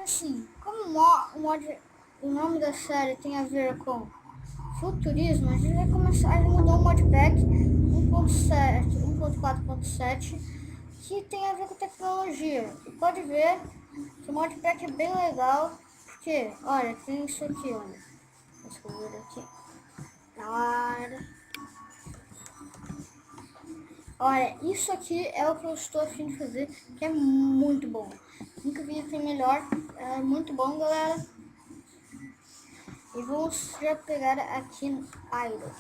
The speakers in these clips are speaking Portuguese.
assim, como o nome da série tem a ver com futurismo, a gente vai começar, a gente mudou o modpack 1.7, 1.4.7, que tem a ver com tecnologia. E pode ver que o modpack é bem legal, porque, olha, tem isso aqui, olha. Deixa eu ver aqui. Olha, isso aqui é o que eu estou a fim de fazer, que é muito bom. Nunca vi assim melhor, é muito bom, galera. E vamos já pegar aqui no Iron.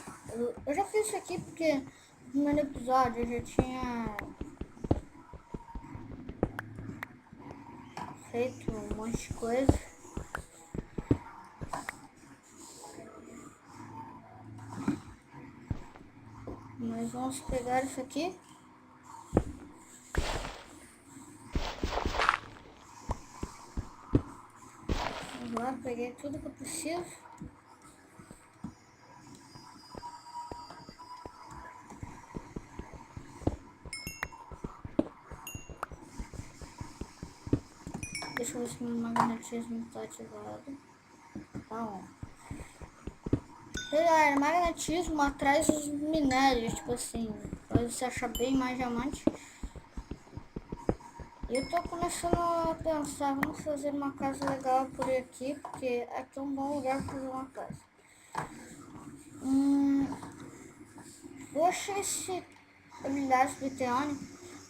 Eu já fiz isso aqui porque no primeiro episódio eu já tinha feito um monte de coisa. Mas vamos pegar isso aqui. Vamos lá, peguei tudo que eu preciso. Deixa eu ver se meu magnetismo está ativado. Tá on. Magnetismo atrai os minérios, tipo assim, pra você achar bem mais diamante. E eu tô começando a pensar, vamos fazer uma casa legal por aqui, porque aqui é um bom lugar para fazer uma casa. Eu achei esse habilidade do Teone,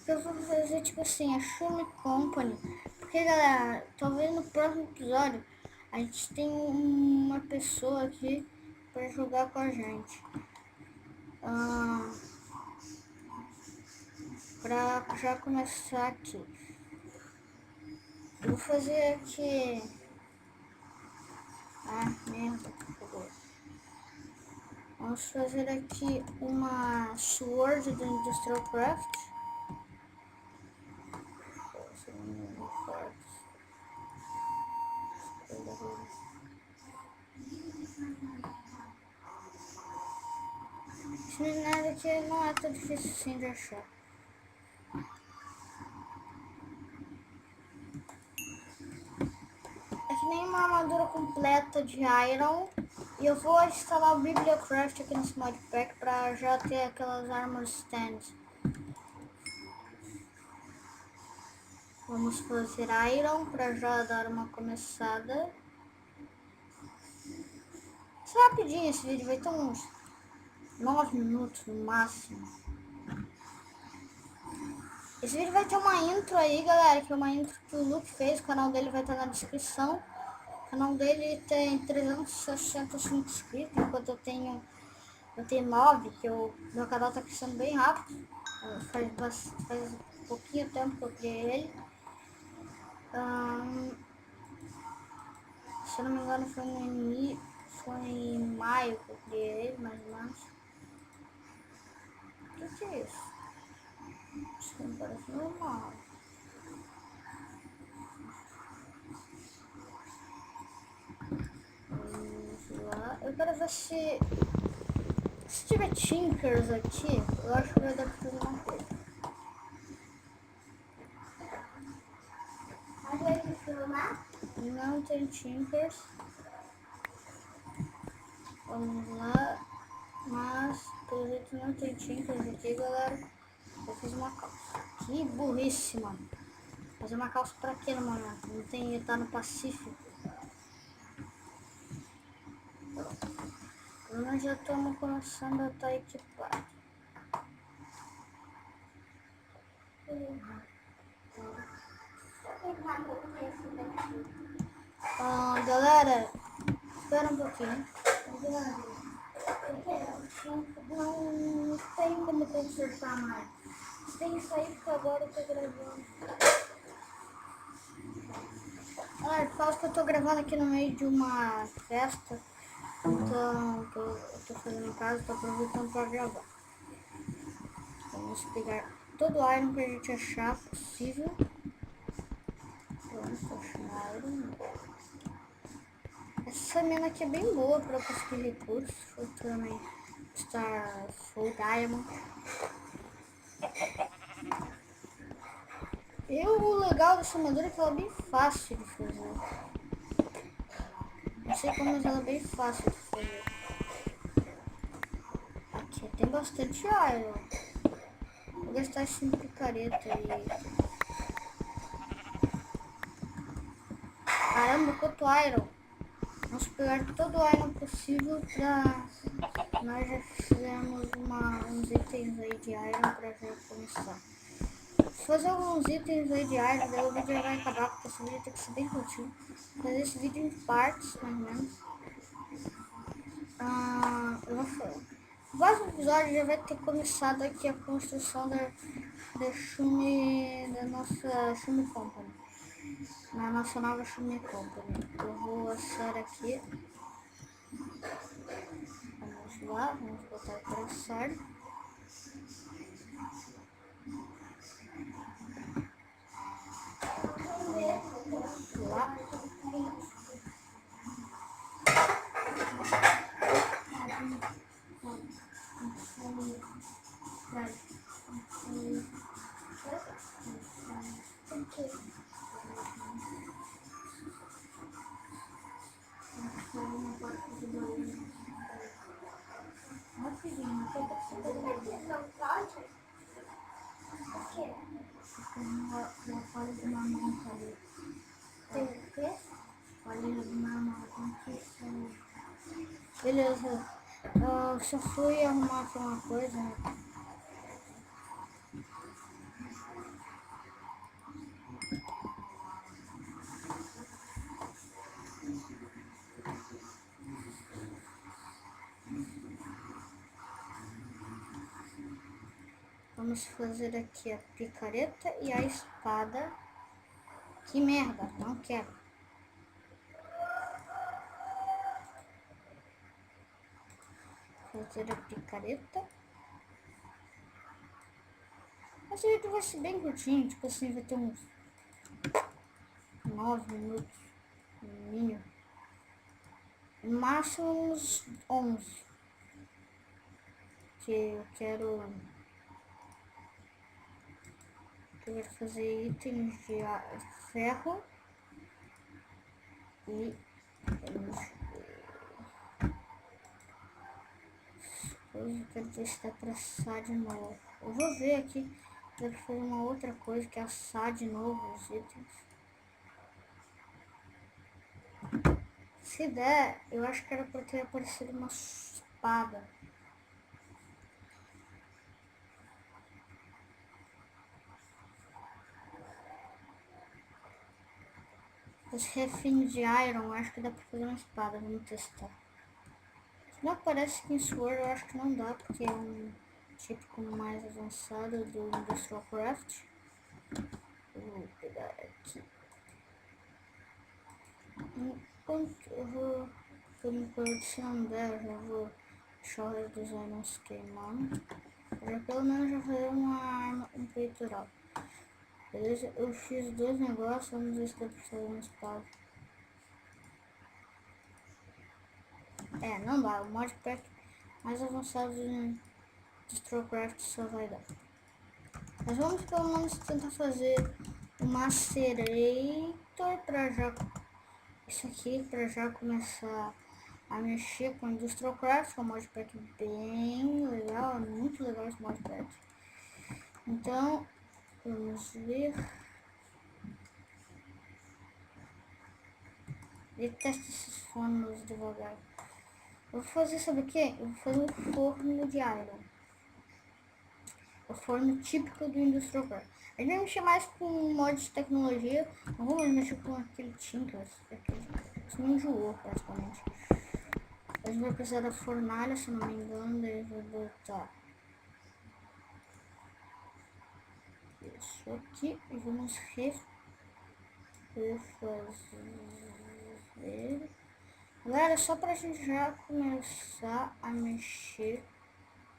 que eu vou fazer tipo assim, a Shumi Company. Porque galera, talvez no próximo episódio a gente tem uma pessoa aqui para jogar com a gente. Pra já começar aqui. Eu vou fazer aqui. Merda, por favor. Vamos fazer aqui uma Sword do Industrial Craft. Esse minério aqui não é tão difícil assim de achar. É que nem uma armadura completa de Iron. E eu vou instalar o Bibliocraft aqui nesse modpack para já ter aquelas armor stands. Vamos fazer Iron para já dar uma começada. Isso é rapidinho, esse vídeo vai ter uns 9 minutos no máximo. Esse vídeo vai ter uma intro aí, galera, que é uma intro que o Luke fez. O canal dele vai estar na descrição. O canal dele tem 365 inscritos, enquanto eu tenho 9, que meu canal tá crescendo bem rápido. Faz pouquinho tempo que eu criei ele. Se eu não me engano foi em maio que eu criei ele, mais ou menos. O que é isso? Isso não parece normal. Vamos lá. Eu quero ver se tiver Tinkers aqui, eu acho que vai dar pra fazer uma coisa. Não tem Tinkers. Vamos lá. Mas, pelo jeito não tem Tinkers aqui, galera. Eu fiz uma calça. Que burrice, mano. Fazer uma calça pra quê no momento? Não tem, tá no Pacífico. Nós já estamos começando a estar equipados. Galera, espera um pouquinho. Não tem como consertar mais. Tem que sair porque agora eu tô gravando. Galera, por causa que eu tô gravando aqui no meio de uma festa, então que eu tô fazendo em casa, tô aproveitando pra gravar. Vamos pegar todo o iron que a gente achar possível. Pronto, achar iron. Essa mina aqui é bem boa para conseguir recursos, futuramente estar full diamond. E o legal dessa armadura é que ela é bem fácil de fazer. Não sei como, mas ela é bem fácil de fazer. Aqui tem bastante iron. Vou gastar esse picareta aí. Caramba, quanto iron. Vamos pegar todo o iron possível pra nós já fizermos uns itens aí de iron pra já começar. Se fazer alguns itens aí de iron, daí o vídeo já vai acabar, porque esse vídeo tem que ser bem curtinho. Fazer esse vídeo em partes, mais ou menos. Eu vou falar. No próximo episódio já vai ter começado aqui a construção da nossa Shumi Company. Na nossa nova Shumi Company. Eu vou assar aqui. Vamos lá, vamos botar para assar. Vamos lá. Uma folha de mamão ali. Tem o quê? Folha de mamão. Beleza. Eu só fui arrumar aqui uma coisa, né? Vamos fazer aqui a picareta e a espada. Que merda, não quero. Fazer a picareta. Esse vídeo vai ser bem curtinho, tipo assim, vai ter uns 9 minutos no mínimo. No máximo uns 11. Que eu quero fazer itens de ferro e eu quero ver se dá pra assar de novo. Eu vou ver aqui, dá pra fazer uma outra coisa que é assar de novo os itens. Se der, eu acho que era pra ter aparecido uma espada. Os refins de iron, acho que dá pra fazer uma espada, vamos testar. Se não aparece skin sword, eu acho que não dá, porque é um típico mais avançado do Industrial Craft. Vou pegar aqui. Enquanto eu vou, por enquanto, se não der, eu já vou deixar o resto dos irons queimando. Pra pelo menos já fazer uma arma, um peitoral. Beleza? Eu fiz 2 negócios, vamos ver se dá pra fazer uma espada. Não dá, o modpack mais avançado de Destrocraft só vai dar. Mas vamos pelo menos tentar fazer o Macerator pra já... Isso aqui, pra já começar a mexer com o Industrialcraft, que é um modpack bem legal, é muito legal esse modpack. Então, vamos ver. Detesto esses fornos devagar. Eu vou fazer, sabe o que? Eu vou fazer um forno de iron. O forno típico do Industrial Craft. A gente vai mexer mais com mods de tecnologia. Não vamos mexer com aquele Tinkers. Isso me enjoou praticamente. A gente vai precisar da fornalha, se não me engano. Daí eu vou botar isso aqui. E vamos refazer. Galera, só pra gente já começar a mexer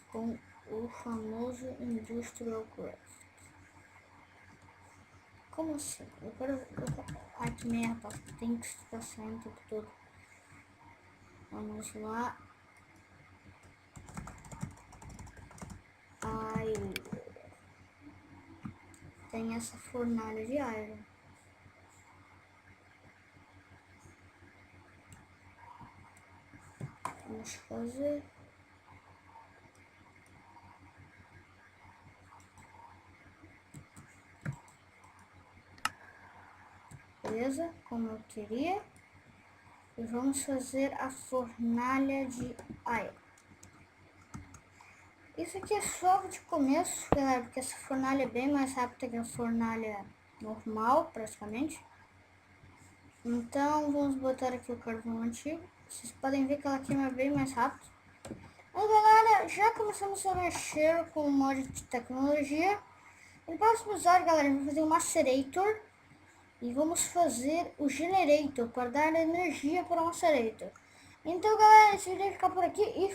com o famoso Industrial Craft. Como assim? Eu quero... Ai, que merda, tem que ficar saindo o tempo todo. Vamos lá. Ai. tem essa fornalha de iron. Vamos fazer. Beleza, como eu queria. E vamos fazer a fornalha de iron. Isso aqui é só de começo, galera, porque essa fornalha é bem mais rápida que a fornalha normal, praticamente. Então, vamos botar aqui o carvão antigo. Vocês podem ver que ela queima bem mais rápido. Então, galera, já começamos a mexer com o mod de tecnologia. No próximo episódio, galera, vamos fazer o Macerator. E vamos fazer o Generator para dar energia para o Macerator. Então, galera, esse vídeo vai ficar por aqui e